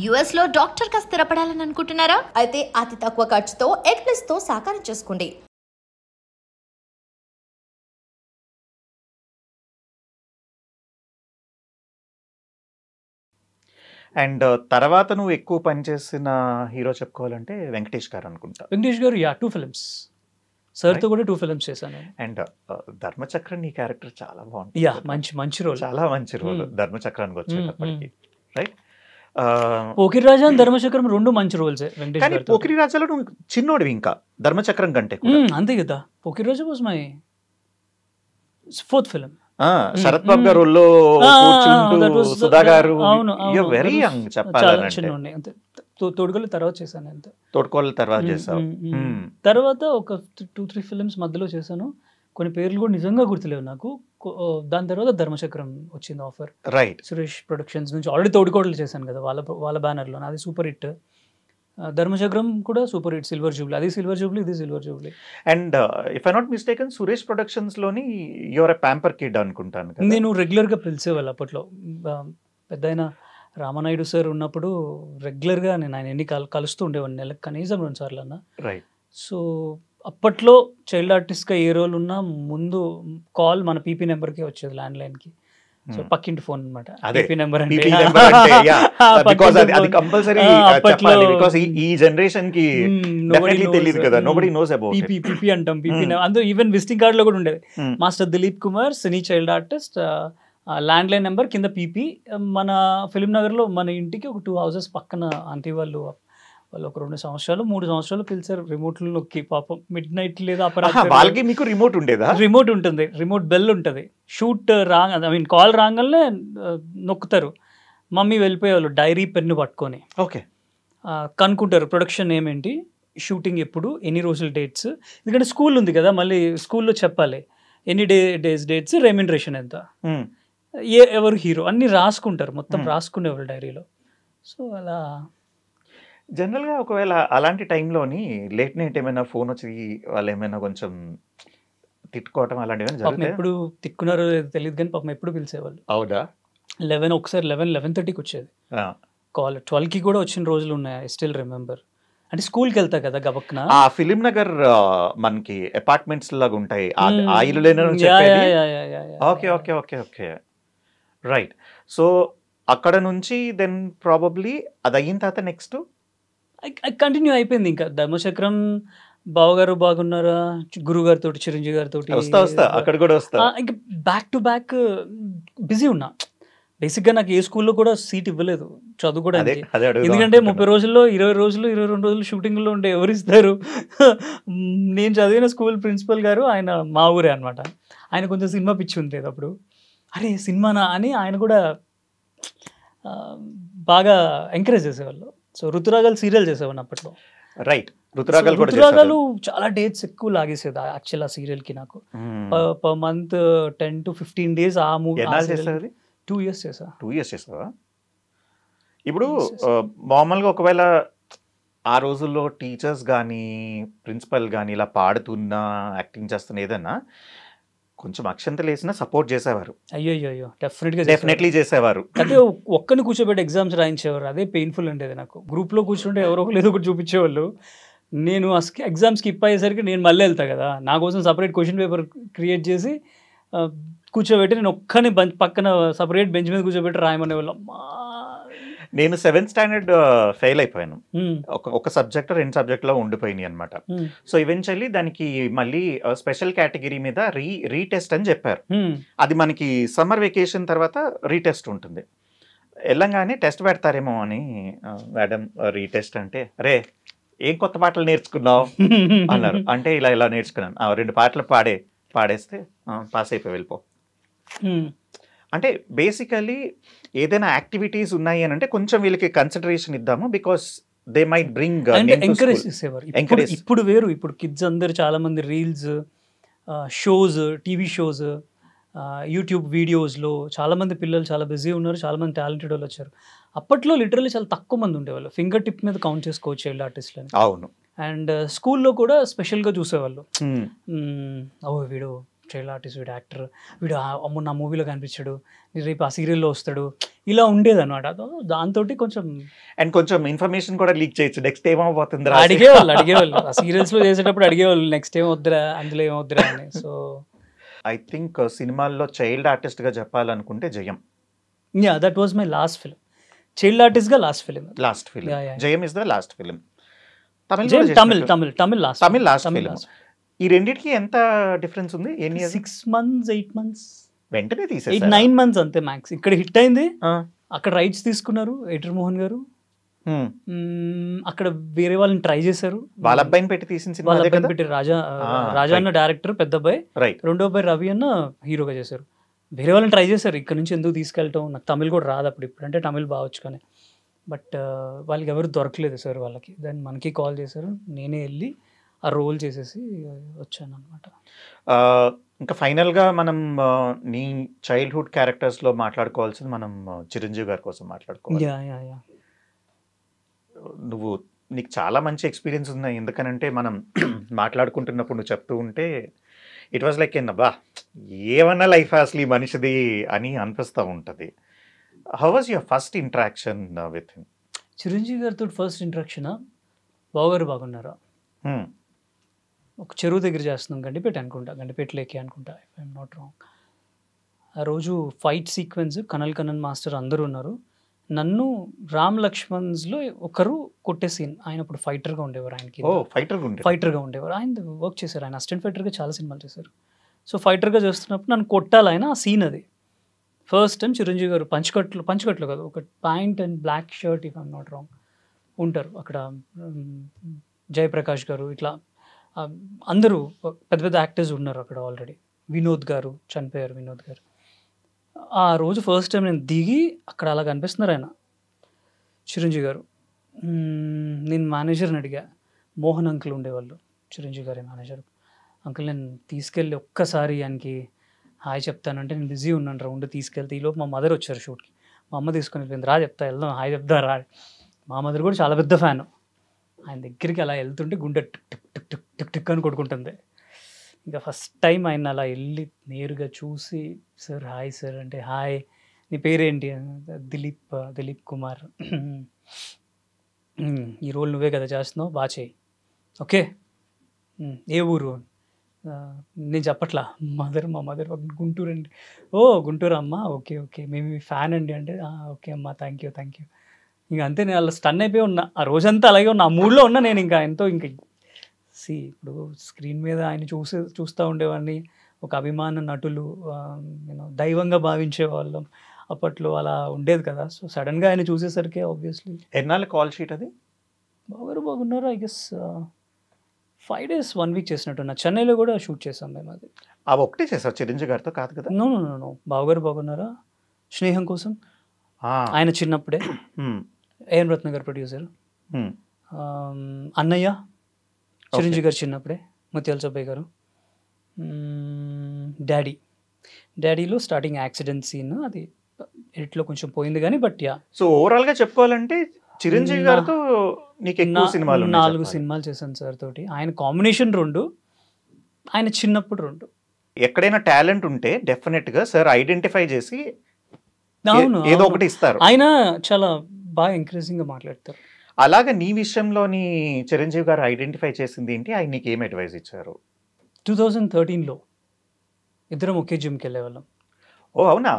US లో doctor గా స్థిరపడాలని అనుకుంటున్నారా? అయితే అతి తక్కువ ఖర్చుతో ఎగ్ ప్లస్ తో సాకారం చేసుకోండి. అండ్ తర్వాత నువ్వు ఎక్కువ పనిచేసిన హీరో చెప్పుకోవాలంటే వెంకటేష్ గారు అనుకుంటా. వెంకటేష్ గారు 2 ఫిల్మ్స్ సార్తో కూడా 2 ఫిల్మ్స్ చేశాను. అండ్ ధర్మచక్రం నీ క్యారెక్టర్ చాలా బాగుంటుంది. మంచి రోల్, చాలా మంచి రోల్ ధర్మచక్రానికి వచ్చేటప్పటికి, రైట్? పోకిరి రాజా అండ్ ధర్మచక్రం 2 మంచి రోల్సే వెంకటేష్ కానీ గారితో. పోకిరి రాజాలో నువ్వు చిన్నోడివి ఇంకా ధర్మచక్రం కంటే కూడా. అంతే కదా, Pokiri Raja was my 4th film. Sarath Babu garu కూర్చుంటూ సుధా గారు వెరీ యంగ్ చెప్పాలంటే. తోడుగోలు తర్వాత చేశాను, అంతే. తోడుకోళ్ళ తర్వాత చేసావు. తర్వాత ఒక 2-3 ఫిల్మ్స్ మధ్యలో చేశాను. కొన్ని పేర్లు కూడా నిజంగా గుర్తులేవు నాకు. దాని తర్వాత ధర్మచక్రం వచ్చింది ఆఫర్, రైట్? సురేష్ ప్రొడక్షన్స్ నుంచి. ఆల్రెడీ తోడుకోడలు చేశాను కదా వాళ్ళ బ్యానర్లో, అది సూపర్ హిట్. ధర్మచక్రం కూడా సూపర్ హిట్, సిల్వర్ జూబ్లీ. అది సిల్వర్ జూబ్లీ, ఇది silver Jubilee. And if I not mistaken Suresh productions లోని యువర్ ఎ ప్యాంపర్ కిడ్ అనుకుంటాను. నేను రెగ్యులర్గా పిలిచేవాళ్ళు అప్పట్లో. పెద్ద రామనాయుడు సార్ ఉన్నప్పుడు రెగ్యులర్గా నేను ఆయన ఎన్ని కలుస్తూ ఉండేవాడిని, నెలకు కనీసం 2 సార్లు అన్న. రైట్. సో అప్పట్లో చైల్డ్ ఆర్టిస్ట్గా ఏ రోల్ ఉన్నా ముందు కాల్ మన పీపీ నెంబర్కే వచ్చేది, ల్యాండ్ లైన్కి. సో పక్కింటి ఫోన్ అనమాట పీపీ నెంబర్ అంటే. ఈ జనరేషన్ కి తెలియదు కదా, నోబడీ నోస్ అబౌట్ పీపీ అంటాం. పీపీ అందులో ఈవెన్ విజిటింగ్ కార్డ్ లో కూడా ఉండేది, master Dilip Kumar, cine child artist, landline number కింద పీపీ. మన ఫిలిం నగర్లో మన ఇంటికి ఒక 2 హౌసెస్ పక్కన ఆంటీ వాళ్ళు ఒక 2 సంవత్సరాలు 3 సంవత్సరాలు పిలిచారు రిమోట్లు నొక్కి. పాపం మిడ్ నైట్ లేదా వాళ్ళకి మీకు రిమోట్ ఉండేదా? రిమోట్ ఉంటుంది, రిమోట్ బెల్ ఉంటుంది. షూట్ కాల్ రాగానే నొక్కుతారు. మమ్మీ వెళ్ళిపోయేవాళ్ళు డైరీ పెన్ను పట్టుకొని. ఓకే. కనుక్కుంటారు ప్రొడక్షన్ ఏమేంటి, షూటింగ్ ఎప్పుడు, ఎన్ని రోజులు డేట్స్. ఎందుకంటే స్కూల్ ఉంది కదా, మళ్ళీ స్కూల్లో చెప్పాలి ఎన్ని డేస్ డేట్స్, రెమ్యునరేషన్ ఎంత, ఎవరు హీరో అన్నీ రాసుకుంటారు, మొత్తం రాసుకునేవాళ్ళు డైరీలో. సో అలా జనరల్గా ఒకవేళ అలాంటి టైంలోని లేట్ నైట్ ఏమైనా ఫోన్ వచ్చి వాళ్ళు ఏమైనా కొంచెం తిట్టుకోవటం అలాంటివి జరుగుతాయి? ఎప్పుడు తిట్టుకున్నారో తెలియదు కానీ పాపం ఎప్పుడు పిలిచేవాళ్ళు. అవునా? 11 ఒకసారి 11:30కి వచ్చేది కాల్. 12కి కూడా వచ్చిన రోజులు ఉన్నాయి, ఐ స్టిల్ రిమెంబర్. అంటే స్కూల్కి వెళ్తా కదా గబక్న. ఆ ఫిలిం నగర్ మనకి అపార్ట్మెంట్స్ లాగా ఉంటాయి, ఆ ఇల్లులేనా? Okay okay okay okay, right. So అక్కడ నుంచి దెన్ ప్రాబబ్లీ అది అయిన తర్వాత నెక్స్ట్ కంటిన్యూ అయిపోయింది. ఇంకా ధర్మచక్రం, బావగారు బాగున్నారా, గురుగారితో, చిరంజీవి గారితో అక్కడ కూడా వస్తా. ఇంకా బ్యాక్ టు బ్యాక్ బిజీ ఉన్నా. బేసిక్గా నాకు ఏ స్కూల్లో కూడా సీట్ ఇవ్వలేదు చదువుకోవడానికి. ఎందుకంటే 30 రోజుల్లో 20 రోజులు 22 రోజులు షూటింగ్లో ఉండే ఎవరిస్తారు. నేను చదివిన స్కూల్ ప్రిన్సిపల్ గారు, ఆయన మా ఊరే అనమాట. ఆయన కొంచెం సినిమా పిచ్చి ఉండేది అప్పుడు. అరే సినిమానా అని ఆయన కూడా బాగా ఎంకరేజ్ చేసేవాళ్ళు. సో ఋతురాగాలు సీరియల్ చేసేవాడిని అప్పట్లో. రైట్. ఋతురాగాలు చాలా డేట్స్ ఎక్కువ లాగేసేది యాక్చువల్ ఆ సీరియల్కి. నాకు పర్ మంత్ 10 to 15 days ఆ మూవీ. 2 years చేసా. 2 years చేసావా? ఇప్పుడు మామూలుగా ఒకవేళ ఆ రోజుల్లో టీచర్స్ కానీ ప్రిన్సిపల్ కానీ ఇలా పాడుతున్నా యాక్టింగ్ చేస్తున్నా ఏదన్నా కొంచెం అక్షంతలు వేసినా సపోర్ట్ చేసేవారు. అయ్యో డెఫినెట్లీ చేసేవారు. అంటే ఒక్కరిని కూర్చోబెట్టి ఎగ్జామ్స్ రాయించేవారు, అదే పెయిన్ఫుల్ ఉండేది నాకు. గ్రూప్లో కూర్చుంటే ఎవరో ఏదో ఒకటి చూపించేవాళ్ళు. నేను ఎగ్జామ్ స్కిప్ అయ్యేసరికి నేను మళ్ళీ వెళ్తా కదా, నా కోసం సపరేట్ క్వశ్చన్ పేపర్ క్రియేట్ చేసి కూర్చోబెట్టి నేను ఒక్కని పక్కన సపరేట్ బెంచ్ మీద కూర్చోబెట్టి రాయమనేవాళ్ళు. నేను 7th స్టాండర్డ్ ఫెయిల్ అయిపోయాను. ఒక సబ్జెక్ట్ 2 సబ్జెక్ట్లో ఉండిపోయినాయి అనమాట. సో ఈవెన్చువల్లీ దానికి మళ్ళీ స్పెషల్ కేటగిరీ మీద రీటెస్ట్ అని చెప్పారు. అది మనకి సమ్మర్ వెకేషన్ తర్వాత రీటెస్ట్ ఉంటుంది. వెళ్ళంగానే టెస్ట్ పెడతారేమో అని, మేడం రీటెస్ట్ అంటే, రే ఏం కొత్త పాటలు నేర్చుకున్నావు అన్నారు. అంటే ఇలా నేర్చుకున్నాను, 2 పాటలు పాడేస్తే పాస్ అయిపోయి వెళ్ళిపో. అంటే బేసికలీ ఏదైనా యాక్టివిటీస్ ఉన్నాయి అని అంటే కొంచెం వీళ్ళకి కన్సిడరేషన్ ఇద్దాము, because they might bring encourage చేసేవారు. ఇప్పుడు వేరు, ఇప్పుడు కిడ్స్ అందరు చాలా మంది reels, shows, TV shows, YouTube వీడియోస్లో చాలా మంది పిల్లలు చాలా బిజీ ఉన్నారు, చాలా మంది టాలెంటెడ్ వాళ్ళు వచ్చారు. అప్పట్లో లిటరల్లీ చాలా తక్కువ మంది ఉండేవాళ్ళు, ఫింగర్ టిప్ మీద కౌంట్ చేసుకోవచ్చు చైల్డ్ ఆర్టిస్ట్లని. అవును. అండ్ స్కూల్లో కూడా స్పెషల్గా చూసేవాళ్ళు. ఓ వీడు చైల్డ్ ఆర్టిస్ట్, వీడు యాక్టర్, వీడు అమ్మ నా మూవీలో కనిపించాడు, రేపు ఆ సీరియల్లో వస్తాడు, ఇలా ఉండేది అనమాట. దాంతో కొంచెం అండ్ కొంచెం ఇన్ఫర్మేషన్ కూడా లీక్ చేయొచ్చు, నెక్స్ట్ ఏమవుతుంది అడిగేవాళ్ళు ఆ సీరియల్స్లో చేసేటప్పుడు అడిగేవాళ్ళు నెక్స్ట్ ఏం వద్దురా, అందులో ఏం వద్దురా అని. సో ఐ థింక్ సినిమాల్లో చైల్డ్ ఆర్టిస్ట్గా చెప్పాలనుకుంటే జయం. That was my last film, child ఆర్టిస్ట్గా లాస్ట్ ఫిలిం. జయం is the last film. Tamil last film. ఈ రెండింటికి ఎంత డిఫరెన్స్ ఉంది? 6 months 8 months వెంటనే 9 months అంతే మ్యాక్స్. ఇక్కడ హిట్ అయింది, అక్కడ రైట్స్ తీసుకున్నారు ఎడిటర్ మోహన్ గారు, అక్కడ వేరే వాళ్ళని ట్రై చేశారు, వాళ్ళ అబ్బాయిని పెట్టి తీసిన సినిమా, వాళ్ళ అబ్బాయిని పెట్టి రాజా అన్న డైరెక్టర్, పెద్ద అబ్బాయి, రెండో అబ్బాయి రవి అన్న హీరోగా చేశారు. వేరే వాళ్ళని ట్రై చేశారు, ఇక్కడ నుంచి ఎందుకు తీసుకెళ్ళటం, నాకు తమిళ్ కూడా రాదు అప్పుడు, ఇప్పుడంటే తమిళ్ బావచ్చు కానీ, బట్ వాళ్ళకి ఎవరు దొరకలేదు సార్ వాళ్ళకి. దాన్ని మనకి కాల్ చేశారు, నేనే వెళ్ళి ఆ రోల్ చేసేసి వచ్చాను అనమాట. ఇంకా ఫైనల్గా మనం నీ చైల్డ్హుడ్ క్యారెక్టర్స్లో మాట్లాడుకోవాల్సింది మనం చిరంజీవి గారి కోసం మాట్లాడుకోవాలి. నీకు చాలా మంచి ఎక్స్పీరియన్స్ ఉన్నాయి, ఎందుకనంటే మనం మాట్లాడుకుంటున్నప్పుడు నువ్వు చెప్తూ ఉంటే ఇట్ వాజ్ లైక్ బా ఏమన్నా లైఫ్ అసలు ఈ మనిషిది అని అనిపిస్తూ ఉంటుంది. How was your first interaction with him? Chiranjeevi గారితో ఫస్ట్ ఇంటరాక్షనా, బావగారు బాగున్నారా, ఒక చెరువు దగ్గర చేస్తున్నాం, గండిపేట అనుకుంటా, గండిపేట లేకే అనుకుంటా, ఇఫ్ ఐఎమ్ నాట్ రాంగ్. ఆ రోజు ఫైట్ సీక్వెన్స్, కనన్ మాస్టర్ అందరూ ఉన్నారు, నన్ను రామ్ లక్ష్మణ్స్లో ఒకరు కొట్టే సీన్. ఆయన అప్పుడు ఫైటర్గా ఉండేవారు, ఆయనకి ఫైటర్గా ఉండేవారు, ఆయన వర్క్ చేశారు, ఆయన అసిస్టెంట్ ఫైటర్గా చాలా సినిమాలు చేశారు. సో ఫైటర్గా చేస్తున్నప్పుడు నన్ను కొట్టాలి ఆయన, ఆ సీన్ అది. ఫస్ట్ టైం చిరంజీవి గారు పంచకట్లు కాదు, ఒక pant and black shirt, if I'm not wrong, ఉంటారు అక్కడ. జయప్రకాష్ గారు, ఇట్లా అందరూ పెద్ద పెద్ద యాక్టర్స్ ఉన్నారు అక్కడ ఆల్రెడీ. వినోద్ గారు చనిపోయారు, వినోద్ గారు. ఆ రోజు ఫస్ట్ టైం నేను దిగి అక్కడ అలా కనిపిస్తున్నారు ఆయన, చిరంజీవి గారు. నేను మేనేజర్ని అడిగా, మోహన్ అంకుల్ ఉండేవాళ్ళు చిరంజీవి గారి మేనేజర్. అంకుల్ నేను తీసుకెళ్ళి ఒక్కసారి ఆయనకి హాయ్ చెప్తానంటే, నేను బిజీ ఉన్నాను ఉండి తీసుకెళ్తే, ఈలోపు మా మదర్ వచ్చారు షూట్కి, మా అమ్మ తీసుకొని వెళ్ళింది, రా చెప్తా వెళ్దాం, హాయ్ చెప్తా రా. మా మదర్ కూడా చాలా పెద్ద ఫ్యాను, ఆయన దగ్గరికి అలా వెళ్తుంటే గుండె tick tick tick tick tick tick అని కొట్టుకుంటుంది. ఇంకా ఫస్ట్ టైం ఆయన అలా వెళ్ళి నేరుగా చూసి, సార్ హాయ్ సార్ అంటే, హాయ్ నీ పేరేంటి, దిలీప్ కుమార్, ఈ రోల్ నువ్వే కదా చేస్తున్నావు, బాగా చేయి, ఓకే ఏ ఊరు, నేను చెప్పట్లా, మా మదర్ గుంటూరు అండి, ఓ గుంటూరు అమ్మ, ఓకే ఓకే మేము మీ ఫ్యాన్ అండి అంటే, ఓకే అమ్మ థ్యాంక్ యూ. ఇంకా అంతే, నేను అలా స్టన్ అయిపోయి ఉన్నా, ఆ రోజంతా అలాగే ఉన్నా, ఆ మూడ్లో ఉన్నా నేను. ఇంకా ఎంతో ఇంకా ఇప్పుడు స్క్రీన్ మీద ఆయన చూస్తూ ఉండేవాడిని, ఒక అభిమాన నటులు, దైవంగా భావించే వాళ్ళం అప్పట్లో, అలా ఉండేది కదా. సో సడన్గా ఆయన చూసేసరికి ఆబ్వియస్లీ. ఎన్నాళ్ళు కాల్ షీట్ అది? బాగున్నారు ఐ గెస్ 5 days 1 week చేసినట్టున్నా. చెన్నైలో కూడా షూట్ చేసాం మేము. అది ఒకటే చేసారు చిరంజీవి గారితో కాదు కదా? నో బావగారు బాగున్నారా, స్నేహం కోసం, ఆయన చిన్నప్పుడే, ఏఎన్ రత్న గారు ప్రొడ్యూసర్, అన్నయ్య చిరంజీవి గారు చిన్నప్పుడే, ముత్యాల సుబ్బయ్య గారు, డాడీలో స్టార్టింగ్ యాక్సిడెంట్ సీన్, అది ఎడిట్లో కొంచెం పోయింది కానీ, బట్ యా. సో ఓవరాల్గా చెప్పుకోవాలంటే చిరంజీవి గారితో నీకు ఎక్కువ సినిమాలు? 4 సినిమాలు చేశాను సార్ తోటి. ఆయన కాంబినేషన్ 2, ఆయన చిన్నప్పుడు 2. ఎక్కడైనా టాలెంట్ ఉంటే డెఫినెట్గా సార్ ఐడెంటిఫై చేసి ఏదో ఒకటి ఇస్తారు. ఆయన చాలా బాగా ఎంకరేజింగ్గా మాట్లాడతారు. అలాగా నీ విషయంలోని చిరంజీవి గారు ఐడెంటిఫై చేసింది ఏంటి, ఆయన నీకు ఏం అడ్వైజ్ ఇచ్చారు? 2013లో ఇద్దరం ఒకే జిమ్కి వెళ్ళేవాళ్ళం. ఓ అవునా?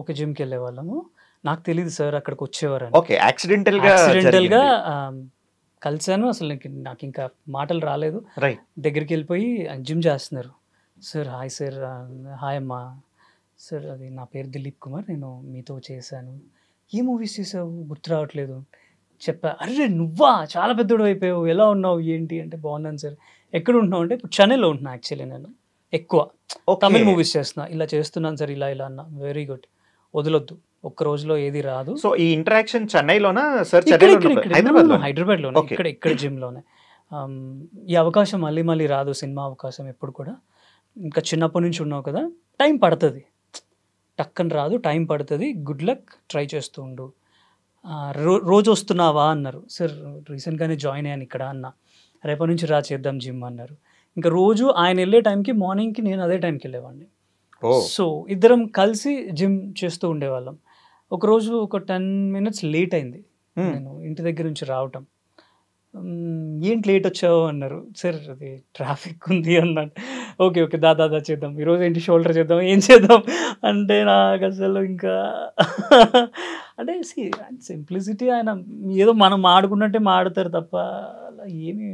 ఒక జిమ్కి వెళ్ళేవాళ్ళము. నాకు తెలియదు సార్ అక్కడికి వచ్చేవారు. ఓకే, యాక్సిడెంటల్గా కలిశాను. అసలు నాకు ఇంకా మాటలు రాలేదు. దగ్గరికి వెళ్ళిపోయి జిమ్ చేస్తున్నారు. సార్ హాయ్ సార్, హాయ్ అమ్మా సార్, అది నా పేరు దిలీప్ కుమార్, నేను మీతో చేశాను. ఏ మూవీస్ చేసావు గుర్తు రావట్లేదు చెప్పా. అరే నువ్వా, చాలా పెద్దోడు అయిపోయావు, ఎలా ఉన్నావు ఏంటి అంటే, బాగున్నాను సార్. ఎక్కడ ఉంటున్నావు అంటే, ఇప్పుడు చెన్నైలో ఉంటున్నా. యాక్చువల్లీ నేను ఎక్కువ తమిళ మూవీస్ చేస్తున్నా. ఇలా చేస్తున్నాను సార్, ఇలా అన్న. వెరీ గుడ్, వదలొద్దు, ఒక్క రోజులో ఏది రాదు. సో ఈ ఇంటరాక్షన్ చెన్నైలోనా సార్? హైదరాబాద్లోనే, ఇక్కడ జిమ్లోనే. ఈ అవకాశం మళ్ళీ రాదు, సినిమా అవకాశం ఎప్పుడు కూడా. ఇంకా చిన్నప్పటి నుంచి ఉన్నావు కదా, టైం పడుతుంది, టక్కని రాదు, టైం పడుతుంది. గుడ్ లక్, ట్రై చేస్తూ ఉండు. రోజు వస్తున్నావా అన్నారు. సార్ రీసెంట్గానే జాయిన్ అయ్యాను ఇక్కడ అన్న. రేపటి నుంచి రా చేద్దాం జిమ్ అన్నారు. ఇంకా రోజు ఆయన వెళ్ళే టైంకి మార్నింగ్కి నేను అదే టైంకి వెళ్ళేవాడిని. ఓ సో ఇద్దరం కలిసి జిమ్ చేస్తూ ఉండేవాళ్ళం. ఒకరోజు ఒక 10 minutes లేట్ అయింది నేను ఇంటి దగ్గర నుంచి రావటం. ఏంటి లేట్ వచ్చావు అన్నారు. సార్ అది ట్రాఫిక్ ఉంది అన్నాడు. ఓకే ఓకే దాదా చేద్దాం, ఈరోజు ఏంటి షోల్డర్ చేద్దాం, ఏం చేద్దాం అంటే నాకు అసలు ఇంకా అంటే సింప్లిసిటీ. ఆయన ఏదో మనం ఆడుకున్నట్టే మాడుతారు తప్ప అలా ఏమి